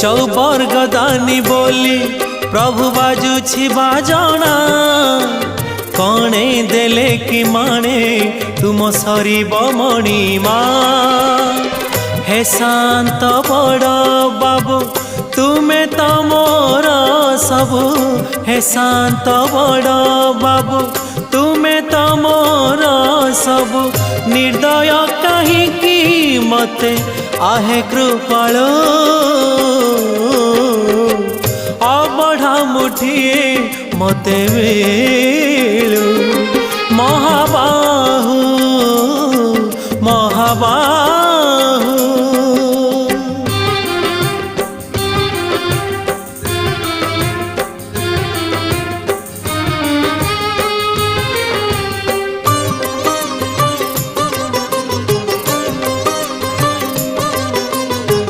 चौबर्ग दानी बोली प्रभु बाजुछि बाजना कणे देले कि माने तुम सरीब मणिमा हे शांत बड़ बाबू तुम्हें तो मोर सबु हे शांत बड़ बाबू तुम्हें तो मोर सबु निर्दय कहीं मते आहे कृपालो अबढ़ा मुठिए मते मिलू महाबाहु महाबाहु